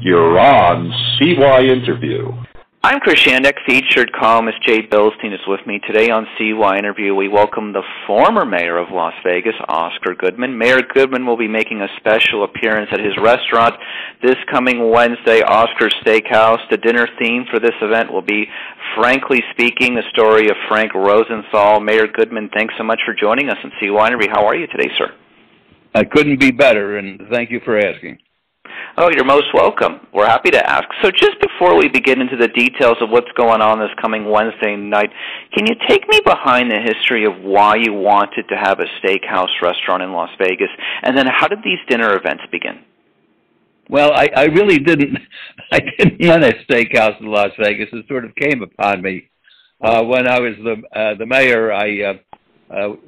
You're on CYInterview. I'm Chris Shandek, featured columnist Jay Bilstein is with me. Today on CYInterview, we welcome the former mayor of Las Vegas, Oscar Goodman. Mayor Goodman will be making a special appearance at his restaurant this coming Wednesday, Oscar's Steakhouse. The dinner theme for this event will be Frankly Speaking, the story of Frank Rosenthal. Mayor Goodman, thanks so much for joining us on CYInterview. How are you today, sir? I couldn't be better, and thank you for asking. Oh, you're most welcome. We're happy to ask. So just before we begin into the details of what's going on this coming Wednesday night, can you take me behind the history of why you wanted to have a steakhouse restaurant in Las Vegas, and then how did these dinner events begin? Well, I really didn't. I didn't want a steakhouse in Las Vegas. It sort of came upon me when I was the mayor. I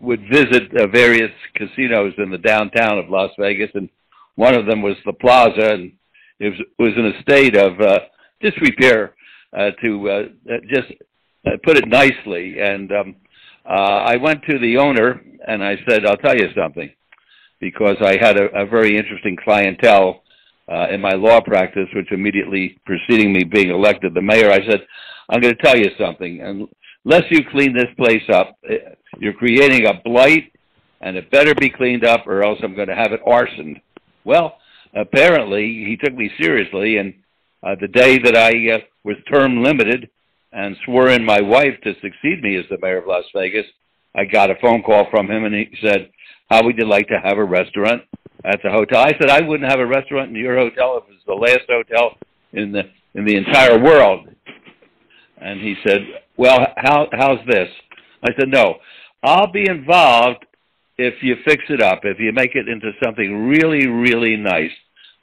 would visit various casinos in the downtown of Las Vegas, and one of them was the Plaza, and it was in a state of disrepair, to just put it nicely. And I went to the owner, and I said, I'll tell you something, because I had a very interesting clientele in my law practice, which immediately preceding me being elected the mayor, I said, I'm going to tell you something. Unless you clean this place up, you're creating a blight, and it better be cleaned up, or else I'm going to have it arsoned. Well, apparently, he took me seriously, and the day that I was term limited and swore in my wife to succeed me as the mayor of Las Vegas, I got a phone call from him, and he said, how would you like to have a restaurant at the hotel? I said, I wouldn't have a restaurant in your hotel if it was the last hotel in the entire world. And he said, well, how's this? I said, no, I'll be involved if you fix it up, if you make it into something really, really nice.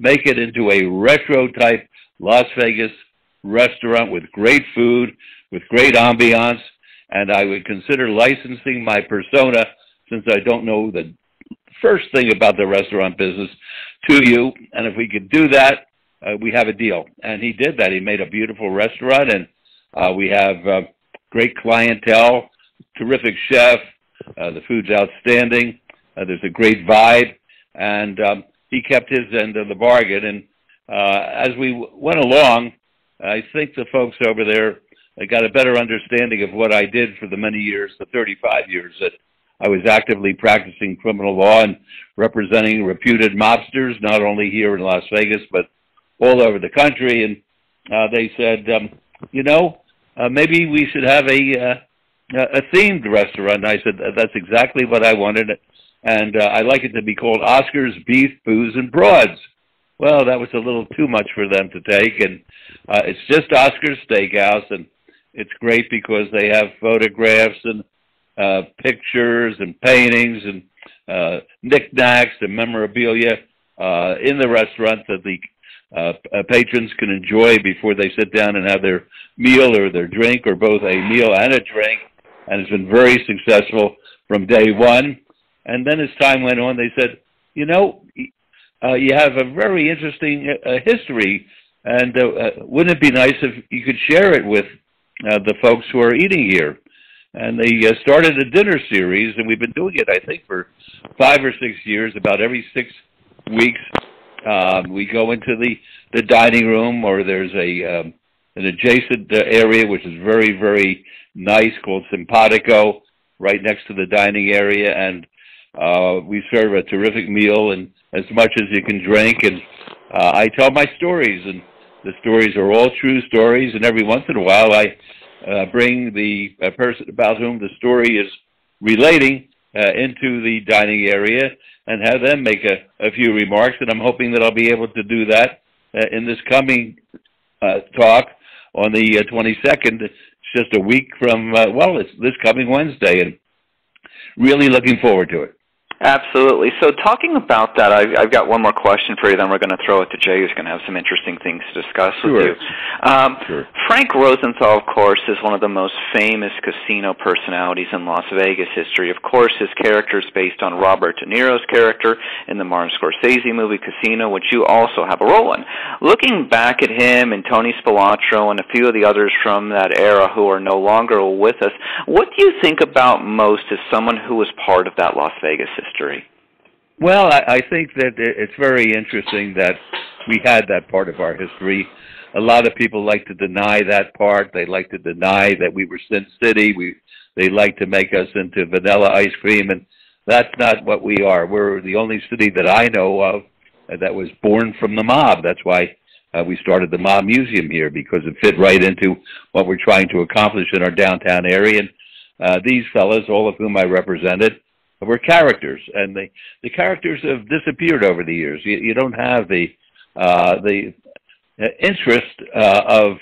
Make it into a retro-type Las Vegas restaurant with great food, with great ambiance, and I would consider licensing my persona, since I don't know the first thing about the restaurant business, to you. And if we could do that, we have a deal. And he did that. He made a beautiful restaurant, and we have great clientele, terrific chef. The food's outstanding. There's a great vibe, and he kept his end of the bargain. And as we went along, I think the folks over there got a better understanding of what I did for the many years, the 35 years that I was actively practicing criminal law and representing reputed mobsters, not only here in Las Vegas, but all over the country. And they said, maybe we should have a themed restaurant. I said, that's exactly what I wanted, and I like it to be called Oscar's Beef, Booze, and Broads. Well, that was a little too much for them to take, and it's just Oscar's Steakhouse, and it's great because they have photographs and pictures and paintings and knickknacks and memorabilia in the restaurant that the patrons can enjoy before they sit down and have their meal or their drink, or both a meal and a drink. And it's been very successful from day one. And then as time went on, they said, you have a very interesting history, and wouldn't it be nice if you could share it with the folks who are eating here? And they started a dinner series, and we've been doing it, I think, for 5 or 6 years. About every 6 weeks, we go into the dining room, or there's an adjacent area which is very, very nice, called Simpatico, right next to the dining area, and we serve a terrific meal and as much as you can drink. And I tell my stories, and the stories are all true stories, and every once in a while I bring the person about whom the story is relating into the dining area and have them make a few remarks, and I'm hoping that I'll be able to do that in this coming talk on the 22nd. It's just a week from, it's this coming Wednesday, and really looking forward to it. Absolutely. So talking about that, I've got one more question for you, then we're going to throw it to Jay, who's going to have some interesting things to discuss with you. Sure. Frank Rosenthal, of course, is one of the most famous casino personalities in Las Vegas history. Of course, his character is based on Robert De Niro's character in the Martin Scorsese movie Casino, which you also have a role in. Looking back at him and Tony Spilotro and a few of the others from that era who are no longer with us, what do you think about most as someone who was part of that Las Vegas history? Well, I think that it's very interesting that we had that part of our history. A lot of people like to deny that part. They like to deny that we were Sin City. They like to make us into vanilla ice cream, and that's not what we are. We're the only city that I know of that was born from the mob. That's why we started the Mob Museum here, because it fit right into what we're trying to accomplish in our downtown area. And these fellas, all of whom I represented, were characters, and the characters have disappeared over the years. You don't have the interest of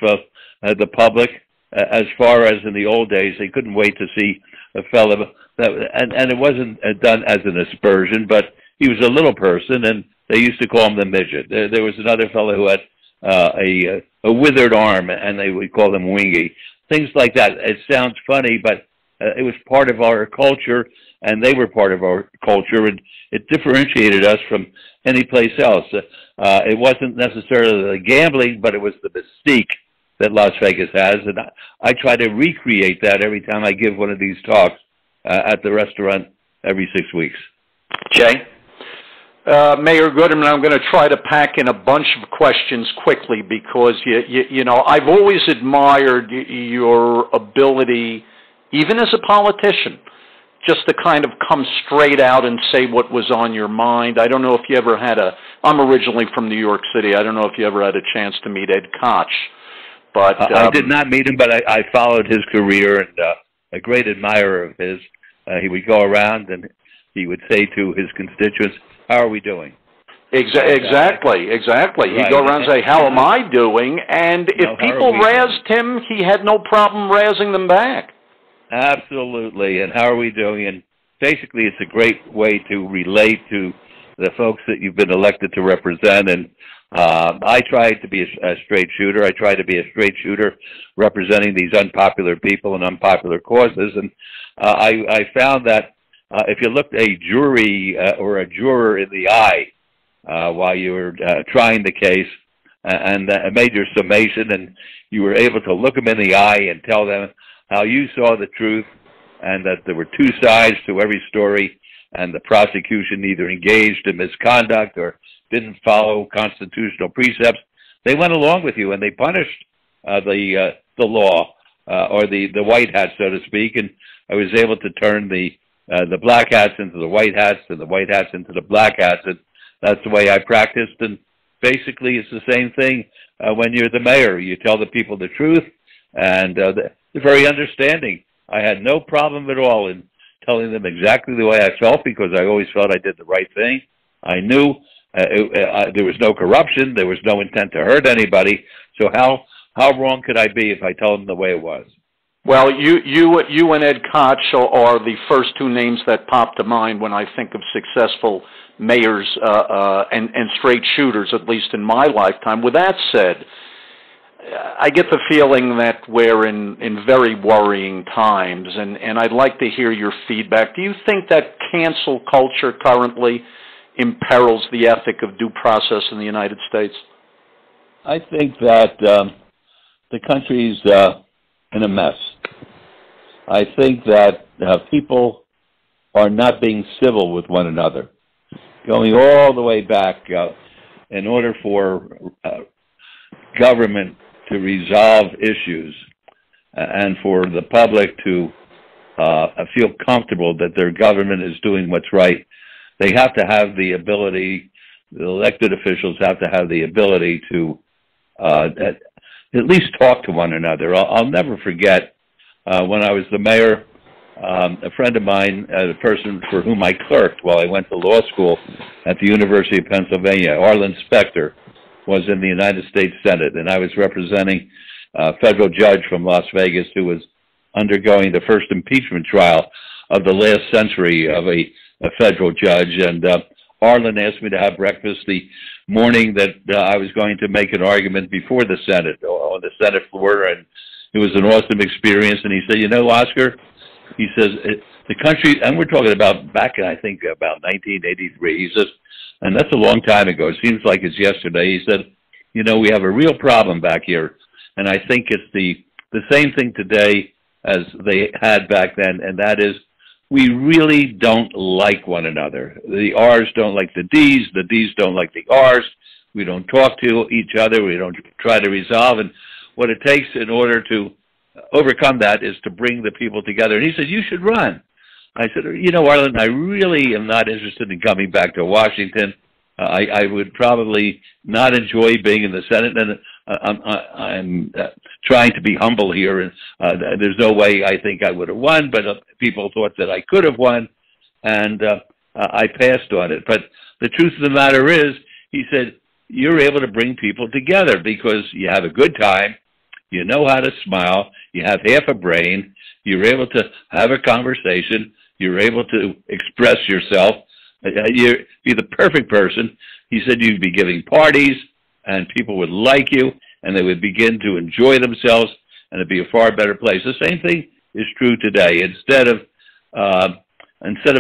the public as far as in the old days. They couldn't wait to see a fellow, and it wasn't done as an aspersion, but he was a little person, and they used to call him the midget. There was another fellow who had a withered arm, and they would call him Wingy. Things like that. It sounds funny, but it was part of our culture, and they were part of our culture, and it differentiated us from any place else. It wasn't necessarily the gambling, but it was the mystique that Las Vegas has, and I try to recreate that every time I give one of these talks at the restaurant every 6 weeks. Jay? Mayor Goodman, I'm going to try to pack in a bunch of questions quickly because, you know, I've always admired your ability, even as a politician, just to kind of come straight out and say what was on your mind. I don't know if you ever had I'm originally from New York City. I don't know if you ever had a chance to meet Ed Koch. But I did not meet him, but I followed his career, and a great admirer of his. He would go around and he would say to his constituents, "How are we doing?" Exactly. Right. He'd go around and say, "How am I doing?" And if people razzed him, he had no problem razzing them back. Absolutely. And how are we doing? And basically, it's a great way to relate to the folks that you've been elected to represent. And I try to be a straight shooter. I try to be a straight shooter representing these unpopular people and unpopular causes. And I found that if you looked a jury or a juror in the eye while you were trying the case and made your summation, and you were able to look them in the eye and tell them how you saw the truth and that there were two sides to every story, and the prosecution either engaged in misconduct or didn't follow constitutional precepts, they went along with you and they punished the law or the white hats, so to speak. And I was able to turn the black hats into the white hats and the white hats into the black hats, and that's the way I practiced. And basically, it's the same thing when you're the mayor. You tell the people the truth, and they're very understanding. I had no problem at all in telling them exactly the way I felt, because I always felt I did the right thing. I knew there was no corruption, there was no intent to hurt anybody. So how wrong could I be if I told them the way it was? Well, you and Ed Koch are the first two names that pop to mind when I think of successful mayors and straight shooters, at least in my lifetime. With that said, I get the feeling that we're in very worrying times, and I'd like to hear your feedback. Do you think that cancel culture currently imperils the ethic of due process in the United States? I think that the country's in a mess. I think that people are not being civil with one another. Going all the way back, in order for government to resolve issues and for the public to feel comfortable that their government is doing what's right, they have to have the ability, the elected officials have to have the ability to at least talk to one another. I'll never forget when I was the mayor, a friend of mine, the person for whom I clerked while I went to law school at the University of Pennsylvania, Arlen Specter, was in the United States Senate, and I was representing a federal judge from Las Vegas who was undergoing the first impeachment trial of the last century of a federal judge. And Arlen asked me to have breakfast the morning that I was going to make an argument before the Senate, on the Senate floor, and it was an awesome experience. And he said, "You know, Oscar," he says, "the country," and we're talking about back in, I think, about 1983, he says, and that's a long time ago. It seems like it's yesterday. He said, "You know, we have a real problem back here." And I think it's the same thing today as they had back then, and that is we really don't like one another. The R's don't like the D's don't like the R's. We don't talk to each other. We don't try to resolve. And what it takes in order to overcome that is to bring the people together. And he said, you should run. I said, you know, Arlen, I really am not interested in coming back to Washington. I would probably not enjoy being in the Senate, and I'm trying to be humble here. And there's no way I think I would have won, but people thought that I could have won, and I passed on it. But the truth of the matter is, he said, you're able to bring people together because you have a good time, you know how to smile, you have half a brain, you're able to have a conversation, you're able to express yourself. You're the perfect person. He said you'd be giving parties, and people would like you, and they would begin to enjoy themselves, and it'd be a far better place. The same thing is true today. Instead of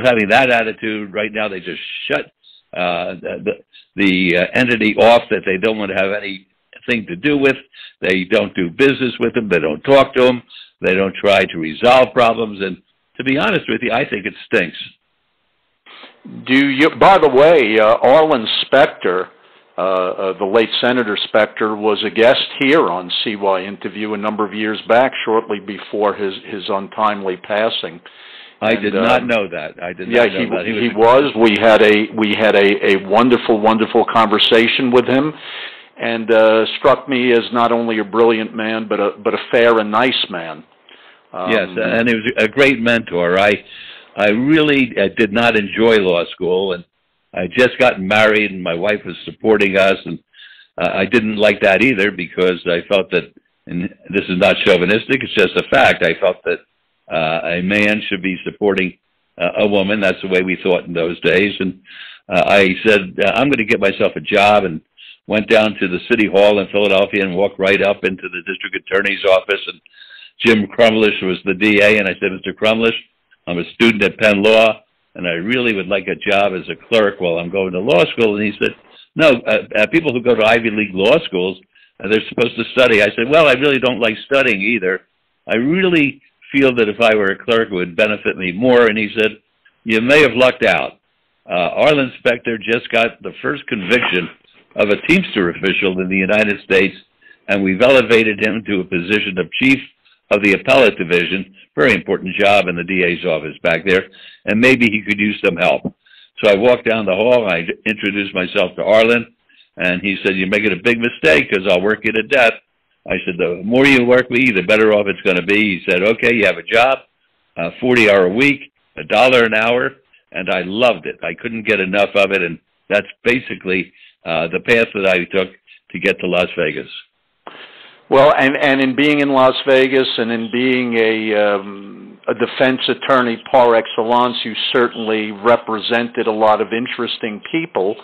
having that attitude, right now they just shut the entity off that they don't want to have anything to do with. They don't do business with them. They don't talk to them. They don't try to resolve problems. And to be honest with you, I think it stinks. By the way, Arlen Specter, the late Senator Specter, was a guest here on CYInterview a number of years back, shortly before his untimely passing. I did not know that. I did not know that. He was. We had a wonderful, wonderful conversation with him, and struck me as not only a brilliant man, but a fair and nice man. Yes, and he was a great mentor. I really did not enjoy law school, and I had just gotten married, and my wife was supporting us, and I didn't like that either because I felt that, and this is not chauvinistic, it's just a fact, I felt that a man should be supporting a woman. That's the way we thought in those days. And I said, I'm going to get myself a job, and went down to the city hall in Philadelphia and walked right up into the district attorney's office. And Jim Crumlish was the DA, and I said, Mr. Crumlish, I'm a student at Penn Law, and I really would like a job as a clerk while I'm going to law school. And he said, no, people who go to Ivy League law schools, they're supposed to study. I said, well, I really don't like studying either. I really feel that if I were a clerk, it would benefit me more. And he said, you may have lucked out. Arlen Specter just got the first conviction of a Teamster official in the United States, and we've elevated him to a position of chief of the appellate division, very important job in the DA's office back there, and maybe he could use some help. So I walked down the hall, I introduced myself to Arlen, and he said, you're making a big mistake because I'll work you to death. I said, the more you work me, the better off it's going to be. He said, okay, you have a job, 40-hour a week, $1 an hour, and I loved it. I couldn't get enough of it, and that's basically the path that I took to get to Las Vegas. Well, and in being in Las Vegas and in being a defense attorney par excellence, you certainly represented a lot of interesting people.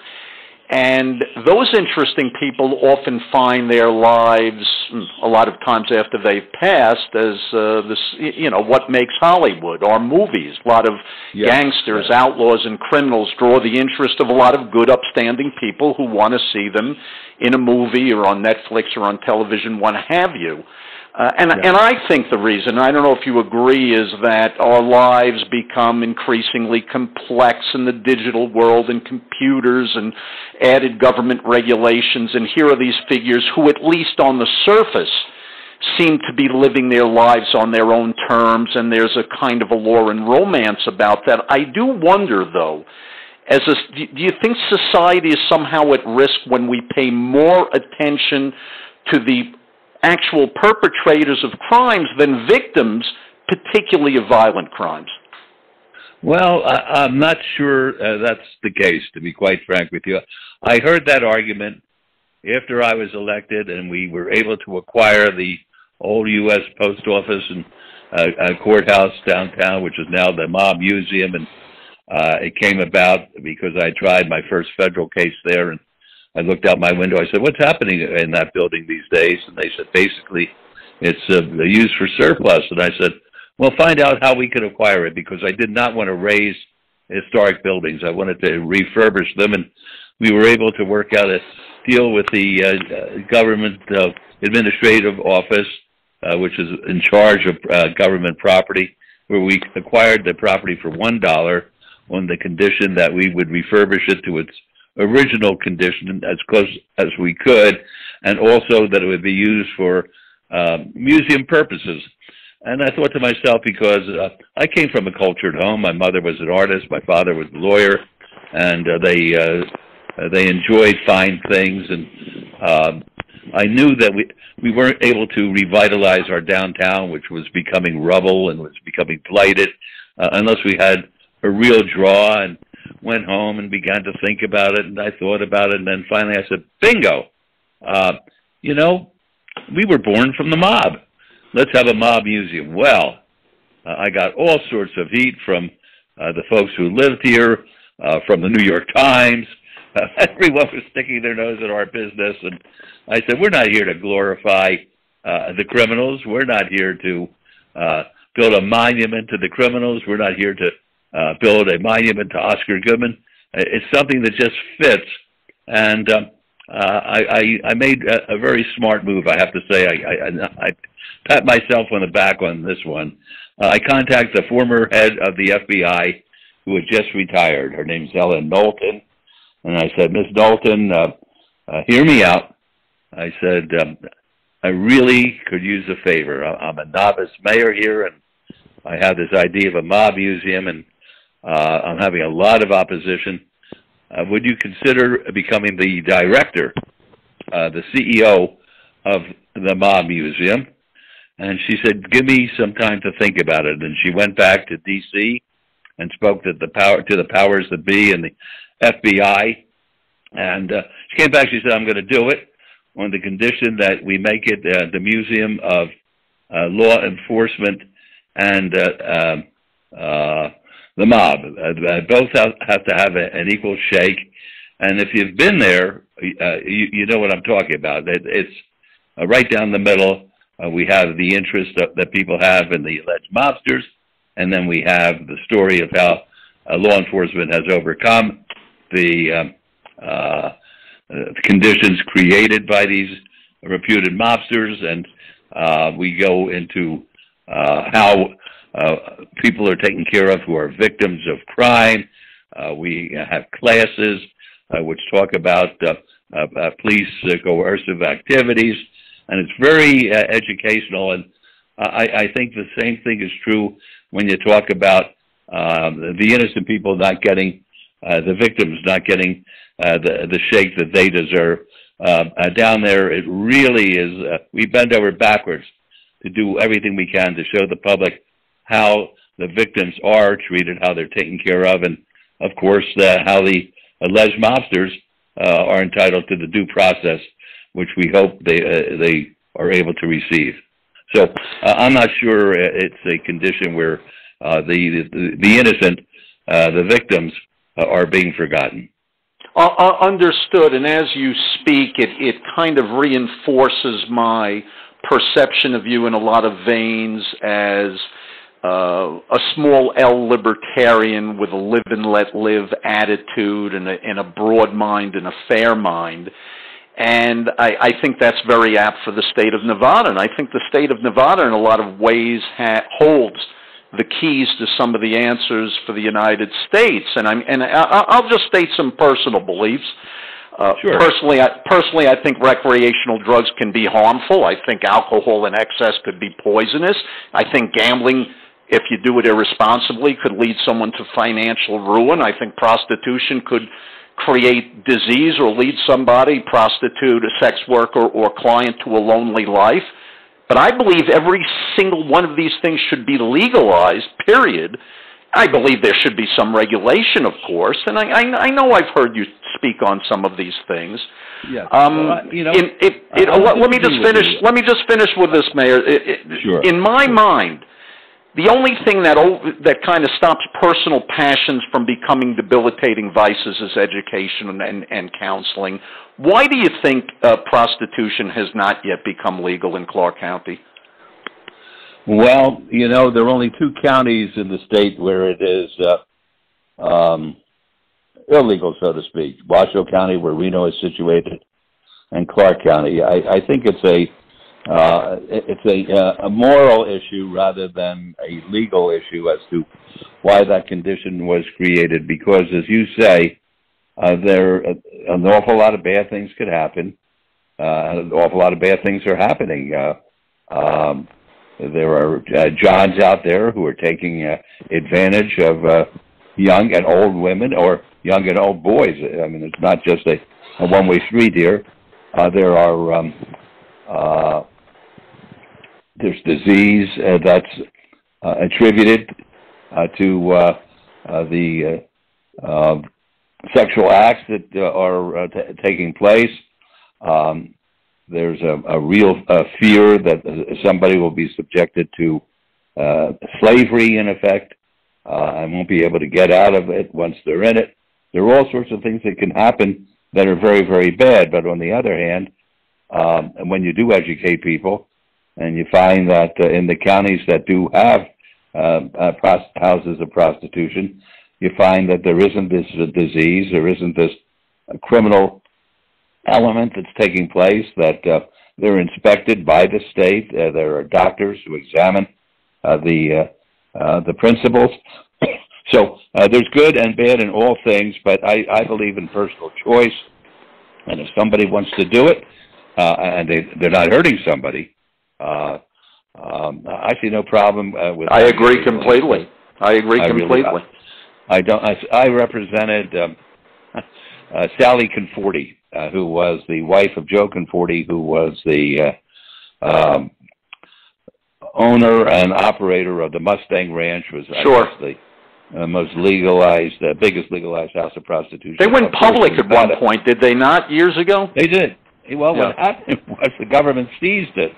And those interesting people often find their lives, a lot of times after they've passed, as what makes Hollywood, or movies. A lot of gangsters, outlaws, and criminals draw the interest of a lot of good, upstanding people who want to see them in a movie or on Netflix or on television, what have you. And I think the reason, I don't know if you agree, is that our lives become increasingly complex in the digital world, and computers and added government regulations, and here are these figures who, at least on the surface, seem to be living their lives on their own terms, and there's a kind of allure and romance about that. I do wonder, though, do you think society is somehow at risk when we pay more attention to the actual perpetrators of crimes than victims, particularly of violent crimes? Well, I'm not sure that's the case, to be quite frank with you. I heard that argument after I was elected, and we were able to acquire the old U.S. Post Office and a courthouse downtown, which is now the Mob Museum, and it came about because I tried my first federal case there, and I looked out my window. I said, what's happening in that building these days? And they said, basically, it's used for surplus. And I said, well, find out how we could acquire it, because I did not want to raise historic buildings. I wanted to refurbish them, and we were able to work out a deal with the government administrative office, which is in charge of government property, where we acquired the property for $1 on the condition that we would refurbish it to its original condition as close as we could, and also that it would be used for museum purposes. And I thought to myself, because I came from a cultured home. My mother was an artist, my father was a lawyer, and they enjoyed fine things. And I knew that we weren't able to revitalize our downtown, which was becoming rubble and was becoming blighted, unless we had a real draw. And went home and began to think about it, and I thought about it, and then finally I said, bingo! We were born from the mob. Let's have a mob museum. Well, I got all sorts of heat from the folks who lived here, from the New York Times. Everyone was sticking their nose in our business, and I said, we're not here to glorify the criminals. We're not here to build a monument to the criminals. We're not here to build a monument to Oscar Goodman. It's something that just fits, and I made a very smart move, I have to say. I pat myself on the back on this one. I contacted the former head of the FBI, who had just retired. Her name's Ellen Knowlton, and I said, Miss Knowlton, hear me out. I said, I really could use a favor. I'm a novice mayor here, and I have this idea of a mob museum, and I'm having a lot of opposition. Would you consider becoming the director, the CEO of the Mob Museum? And she said, give me some time to think about it. And she went back to D.C. and spoke to the powers that be and the FBI. And she came back, she said, I'm going to do it on the condition that we make it the Museum of Law Enforcement and the mob. Both have to have an equal shake. And if you've been there, you know what I'm talking about. It's right down the middle. We have the interest that people have in the alleged mobsters, and then we have the story of how law enforcement has overcome the conditions created by these reputed mobsters, and we go into how people are taken care of who are victims of crime. We have classes which talk about police coercive activities, and it's very educational. And I think the same thing is true when you talk about the innocent people not getting, the victims not getting the shake that they deserve. Down there, it really is, we bend over backwards to do everything we can to show the public how the victims are treated, how they're taken care of, and, of course, how the alleged mobsters are entitled to the due process, which we hope they are able to receive. So I'm not sure it's a condition where the innocent, the victims, are being forgotten. Understood. And as you speak, it kind of reinforces my perception of you in a lot of veins as a small L libertarian with a live and let live attitude and a broad mind and a fair mind. And I think that's very apt for the state of Nevada. And I think the state of Nevada in a lot of ways holds the keys to some of the answers for the United States. And I'll just state some personal beliefs. Sure. Personally, I think recreational drugs can be harmful. I think alcohol in excess could be poisonous. I think gambling, if you do it irresponsibly, could lead someone to financial ruin. I think prostitution could create disease or lead somebody, prostitute, a sex worker, or client to a lonely life. But I believe every single one of these things should be legalized, period. I believe there should be some regulation, of course, and I know I've heard you speak on some of these things. Yeah. Let me just finish with this, Mayor. Sure. In my mind, the only thing that kind of stops personal passions from becoming debilitating vices is education and counseling. Why do you think prostitution has not yet become legal in Clark County? Well, there are only two counties in the state where it is illegal, so to speak. Washoe County, where Reno is situated, and Clark County. I think it's a moral issue rather than a legal issue as to why that condition was created. Because, as you say, an awful lot of bad things could happen. An awful lot of bad things are happening. There are Johns out there who are taking advantage of young and old women or young and old boys. I mean, it's not just a one-way street here. There are there's disease that's attributed to the sexual acts that are taking place. There's a real fear that somebody will be subjected to slavery, in effect, and won't be able to get out of it once they're in it. There are all sorts of things that can happen that are very, very bad. But on the other hand, when you do educate people, and you find that in the counties that do have houses of prostitution, you find that there isn't this disease, there isn't this criminal element that's taking place, that they're inspected by the state. There are doctors who examine the principals. So there's good and bad in all things, but I believe in personal choice. And if somebody wants to do it, and they're not hurting somebody, I see no problem with. I agree completely. I agree completely. I represented Sally Conforti, who was the wife of Joe Conforti, who was the owner and operator of the Mustang Ranch. Was sure. I guess, the most legalized, biggest legalized house of prostitution. They went public at one point, did they not, years ago? They did. Well, what happened was the government seized it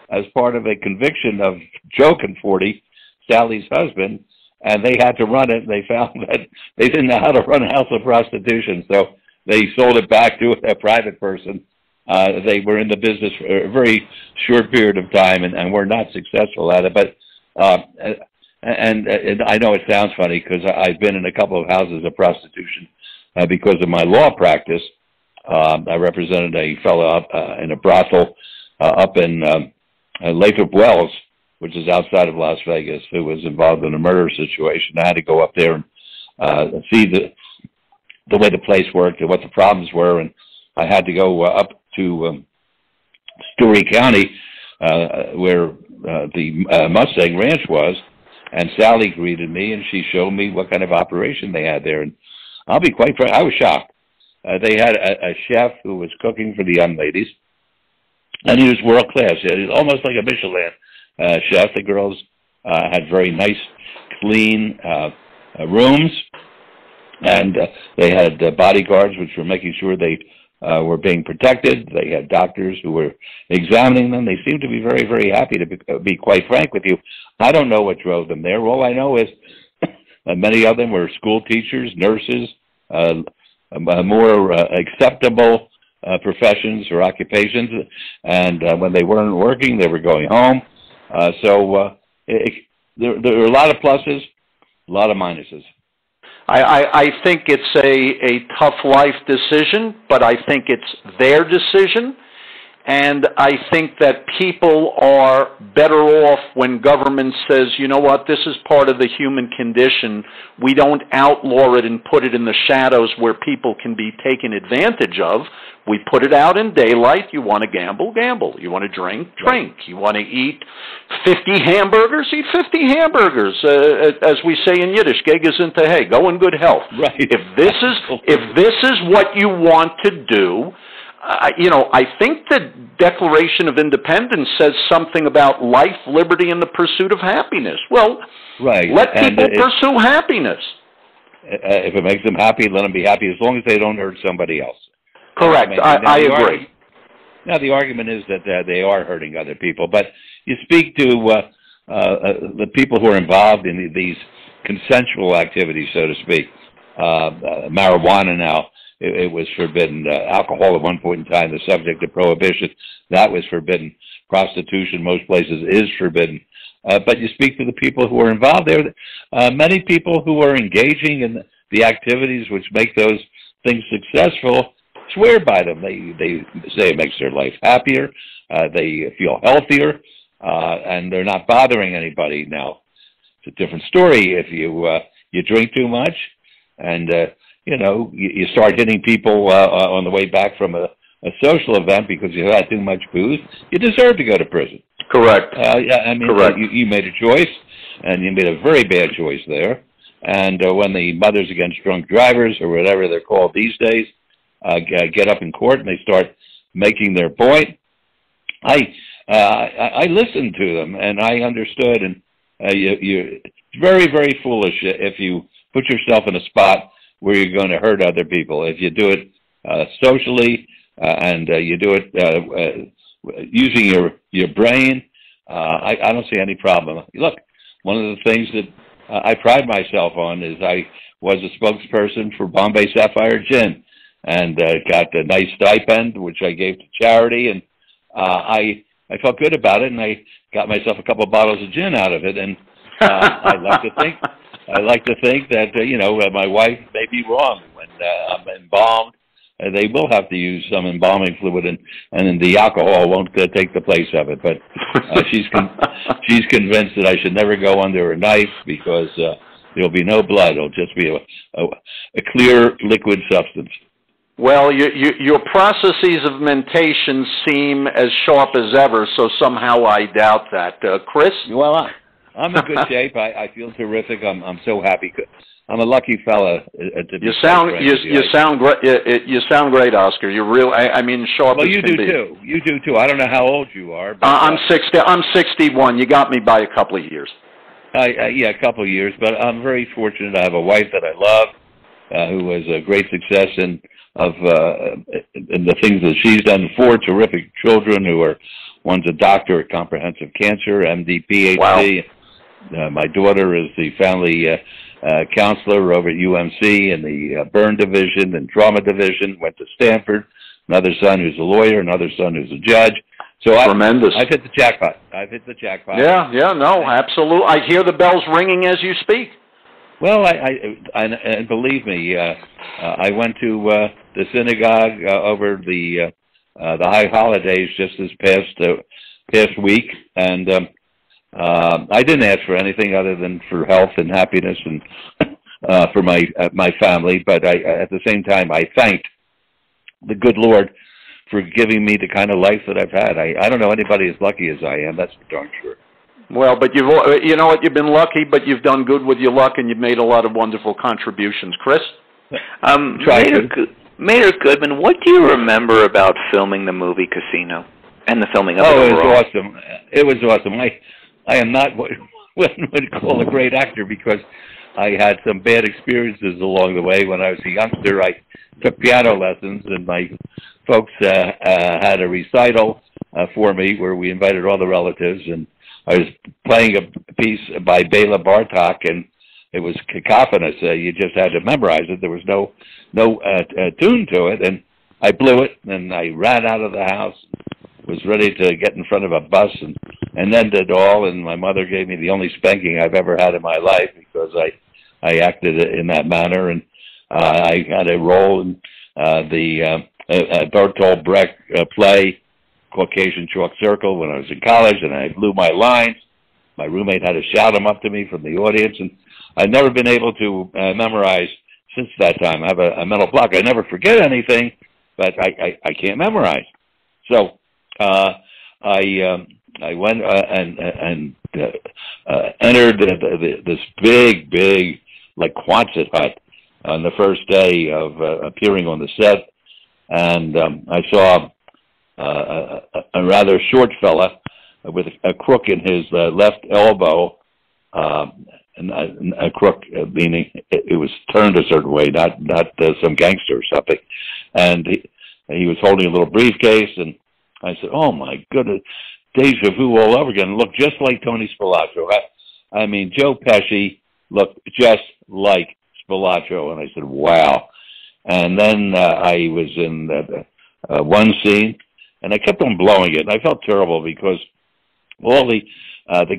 as part of a conviction of Joe Conforti, Sally's husband, and they had to run it. They found that they didn't know how to run a house of prostitution, so they sold it back to a private person. They were in the business for a very short period of time and were not successful at it. But and I know it sounds funny because I've been in a couple of houses of prostitution because of my law practice. I represented a fellow up in a brothel up in Lathrop Wells, which is outside of Las Vegas, who was involved in a murder situation. I had to go up there and see the way the place worked and what the problems were, and I had to go up to Story County, where the Mustang Ranch was, and Sally greeted me, and she showed me what kind of operation they had there. And I'll be quite frank, I was shocked. They had a chef who was cooking for the young ladies, and he was world class. He was almost like a Michelin chef. The girls had very nice, clean rooms, and they had bodyguards which were making sure they were being protected. They had doctors who were examining them. They seemed to be very, very happy, to be quite frank with you. I don't know what drove them there. All I know is many of them were school teachers, nurses, more acceptable professions or occupations, and when they weren't working, they were going home. So there are a lot of pluses, a lot of minuses. I think it's a tough life decision, but I think it's their decision. And I think that people are better off when government says, you know what, this is part of the human condition. We don't outlaw it and put it in the shadows where people can be taken advantage of. We put it out in daylight. You want to gamble, gamble. You want to drink, drink. You want to eat 50 hamburgers, eat 50 hamburgers. As we say in Yiddish, geh gesundheit, hey, go in good health. Right. If this is what you want to do, I think the Declaration of Independence says something about life, liberty, and the pursuit of happiness. Well, right. Let people pursue happiness. If it makes them happy, let them be happy, as long as they don't hurt somebody else. Correct. I agree. Now, the argument is that they are hurting other people, but you speak to the people who are involved in these consensual activities, so to speak. Marijuana now. It was forbidden. Alcohol at one point in time, the subject of prohibition, that was forbidden. Prostitution, most places, is forbidden. But you speak to the people who are involved there. Many people who are engaging in the activities which make those things successful swear by them. They say it makes their life happier. They feel healthier, and they're not bothering anybody. Now, it's a different story if you drink too much and you start hitting people on the way back from a social event because you had too much booze, you deserve to go to prison. Correct. Correct. You made a choice, and you made a very bad choice there. And when the Mothers Against Drunk Drivers, or whatever they're called these days, get up in court and they start making their point, I listened to them and I understood. And it's very, very foolish if you put yourself in a spot where you're going to hurt other people. If you do it socially and you do it using your brain, I don't see any problem. Look, one of the things that I pride myself on is I was a spokesperson for Bombay Sapphire Gin, and got a nice stipend, which I gave to charity, and I felt good about it, and I got myself a couple of bottles of gin out of it, and I like to think that my wife may be wrong when I'm embalmed. They will have to use some embalming fluid, and then the alcohol won't take the place of it. But she's convinced that I should never go under a knife because there'll be no blood. It'll just be a clear liquid substance. Well, your processes of mentation seem as sharp as ever, so somehow I doubt that. Chris? Well, I'm in good shape. I feel terrific. I'm so happy. I'm a lucky fella. You sound great. You sound great, Oscar. You're real. I mean, sharp. Well, you do too. You do too. I don't know how old you are. But, I'm 60. I'm 61. You got me by a couple of years. Yeah, a couple of years. But I'm very fortunate. I have a wife that I love, who has a great success in the things that she's done. 4 terrific children who are. One's a doctor of comprehensive cancer, MD, PhD. Wow. My daughter is the family counselor over at UMC in the burn division and trauma division, went to Stanford. Another son who's a lawyer, another son who's a judge. So tremendous. I've hit the jackpot. Yeah, no, absolutely. I hear the bells ringing as you speak. Well, and believe me, I went to the synagogue over the high holidays just this past week, and I didn't ask for anything other than for health and happiness and for my family. But at the same time, I thanked the good Lord for giving me the kind of life that I've had. I don't know anybody as lucky as I am. That's for darn sure. Well, but you know what? You've been lucky, but you've done good with your luck, and you've made a lot of wonderful contributions. Chris? Mayor Goodman, what do you remember about filming the movie Casino and the filming of it overall? It was awesome. It was awesome. I am not what one would call a great actor because I had some bad experiences along the way. When I was a youngster, I took piano lessons, and my folks had a recital for me where we invited all the relatives, and I was playing a piece by Bela Bartok, and it was cacophonous. You just had to memorize it. There was no tune to it, and I blew it, and I ran out of the house, was ready to get in front of a bus and ended it all, and my mother gave me the only spanking I've ever had in my life because I acted in that manner, and I had a role in the Bertolt Brecht play, Caucasian Chalk Circle, when I was in college, and I blew my lines. My roommate had to shout them up to me from the audience, and I've never been able to memorize since that time. I have a mental block. I never forget anything, but I can't memorize. So I went and entered this big like Quonset hut on the first day of appearing on the set, and I saw a rather short fella with a crook in his left elbow, and a crook meaning it was turned a certain way, not some gangster or something, and he was holding a little briefcase, and I said, "Oh my goodness, deja vu all over again." Looked just like Tony Spilotro. I mean, Joe Pesci looked just like Spilotro, and I said, "Wow." And then I was in one scene, and I kept on blowing it. And I felt terrible because all the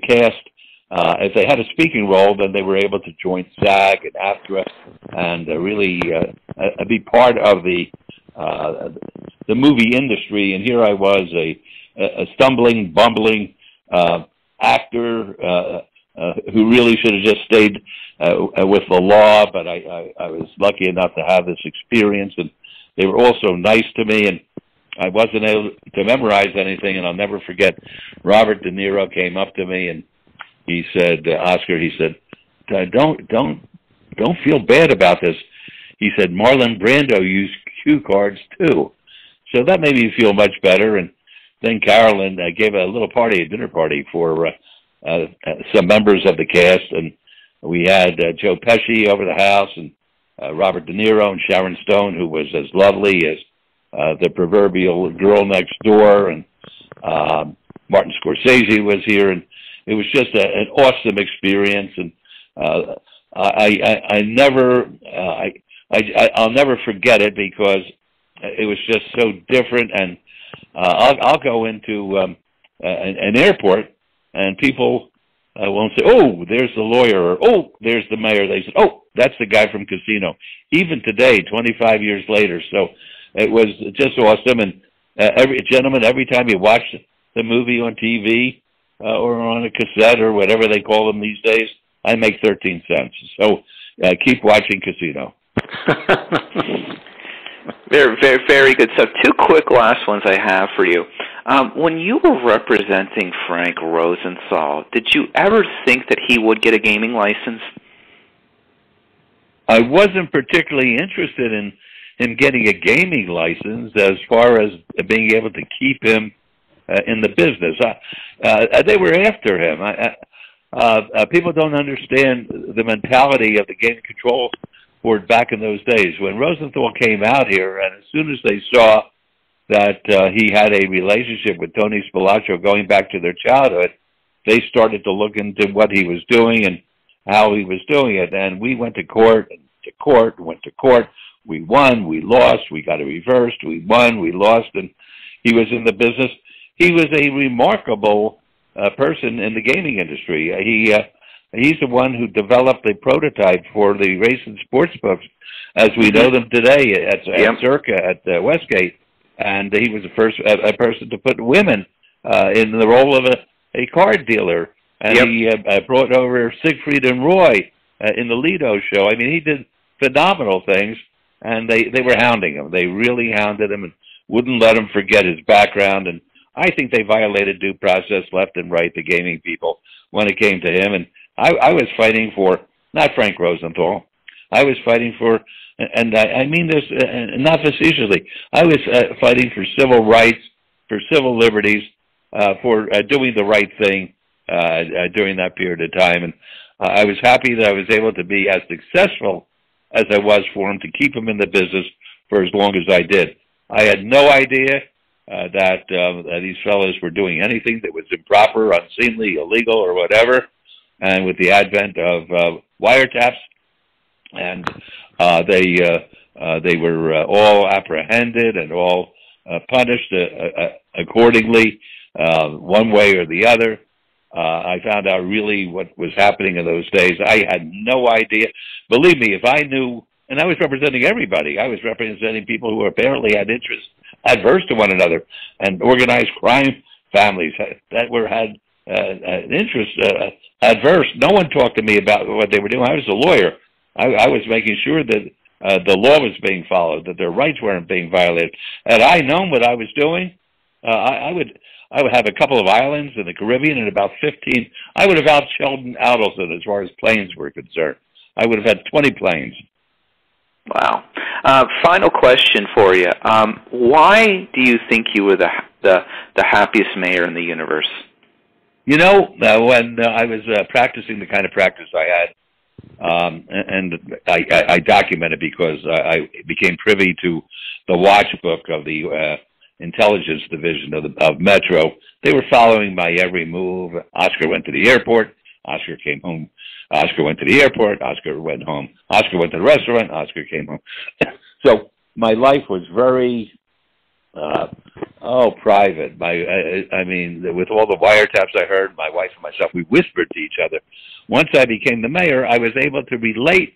cast, if they had a speaking role, then they were able to join SAG and AFTRA and really be part of the movie industry. And here I was, a stumbling, bumbling actor who really should have just stayed with the law, but I was lucky enough to have this experience, and they were also nice to me, and I wasn't able to memorize anything, and I'll never forget, Robert De Niro came up to me, and he said, Oscar, he said, don't feel bad about this. He said, Marlon Brando used cue cards too. So that made me feel much better, and then Carolyn gave a little party, a dinner party for some members of the cast, and we had Joe Pesci over the house, and Robert De Niro and Sharon Stone, who was as lovely as the proverbial girl next door, and Martin Scorsese was here, and it was just an awesome experience, and I'll never forget it because it was just so different. And I'll go into an airport, and people won't say, "Oh, there's the lawyer," or "Oh, there's the mayor." They said, "Oh, that's the guy from Casino." Even today, 25 years later. So it was just awesome. And every time you watch the movie on TV or on a cassette or whatever they call them these days, I make 13 cents. So keep watching Casino. Very, very, very good stuff. Two quick last ones I have for you. When you were representing Frank Rosenthal, did you ever think that he would get a gaming license? I wasn't particularly interested in getting a gaming license as far as being able to keep him in the business. They were after him. People don't understand the mentality of the Gaming Control Board back in those days. When Rosenthal came out here, and as soon as they saw that he had a relationship with Tony Spilaccio going back to their childhood, they started to look into what he was doing and how he was doing it. And we went to court, went to court. We won, we lost, we got it reversed, we won, we lost, and he was in the business. He was a remarkable person in the gaming industry. He's the one who developed a prototype for the race and sports books as we know them today at Circa, at Westgate. And he was the first person to put women in the role of a card dealer. And he brought over Siegfried and Roy in the Lido show. I mean, he did phenomenal things, and they were hounding him. They really hounded him and wouldn't let him forget his background. And I think they violated due process left and right, the gaming people, when it came to him. And I was fighting for, not Frank Rosenthal, I was fighting for, and I mean this not facetiously, I was fighting for civil rights, for civil liberties, for doing the right thing during that period of time. And I was happy that I was able to be as successful as I was for him, to keep him in the business for as long as I did. I had no idea that these fellows were doing anything that was improper, unseemly, illegal, or whatever. And with the advent of wiretaps, and they were all apprehended and all punished accordingly, one way or the other. I found out really what was happening in those days. I had no idea. Believe me, if I knew, and I was representing everybody. I was representing people who apparently had interests adverse to one another, and organized crime families that had an interest adverse. No one talked to me about what they were doing. I was a lawyer. I was making sure that the law was being followed, that their rights weren't being violated. Had I known what I was doing, I would have a couple of islands in the Caribbean and about 15. I would have out Sheldon Adelson as far as planes were concerned. I would have had 20 planes. Wow. Final question for you. Why do you think you were the happiest mayor in the universe? You know, when I was practicing the kind of practice I had, and I documented because I became privy to the watch book of the intelligence division of Metro. They were following my every move. Oscar went to the airport. Oscar came home. Oscar went to the airport. Oscar went home. Oscar went to the restaurant. Oscar came home. So my life was very private. I mean, with all the wiretaps I heard, my wife and myself, we whispered to each other. Once I became the mayor, I was able to relate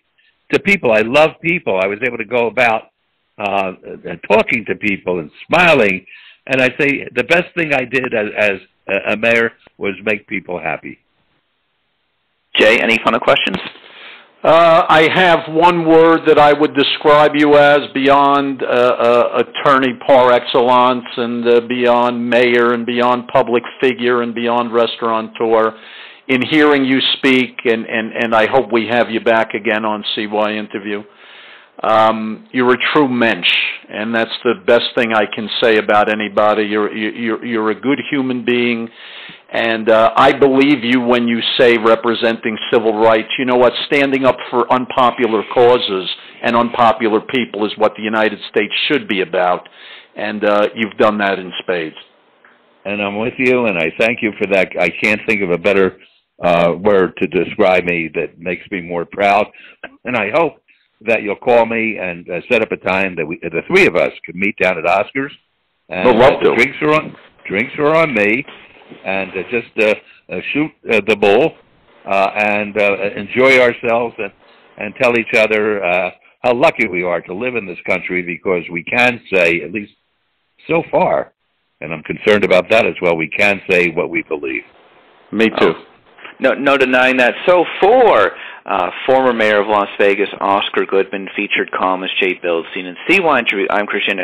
to people. I love people. I was able to go about talking to people and smiling. And I say the best thing I did as a mayor was make people happy. Jay, any final questions? I have one word that I would describe you as beyond attorney par excellence and beyond mayor and beyond public figure and beyond restaurateur. In hearing you speak, and I hope we have you back again on CYInterview, you're a true mensch, and that's the best thing I can say about anybody. You're a good human being, and I believe you when you say representing civil rights. You know what? Standing up for unpopular causes and unpopular people is what the United States should be about, and you've done that in spades. And I'm with you, and I thank you for that. I can't think of a better word to describe me that makes me more proud, and I hope that you'll call me and set up a time that the three of us can meet down at Oscar's. And We'll love to. Drinks are on me, and just shoot the bull and enjoy ourselves and tell each other how lucky we are to live in this country, because we can say, at least so far, and I'm concerned about that as well, we can say what we believe. Me too. No denying that. So for former mayor of Las Vegas, Oscar Goodman, featured columnist Jay Billstein, and CYInterview, I'm Christian.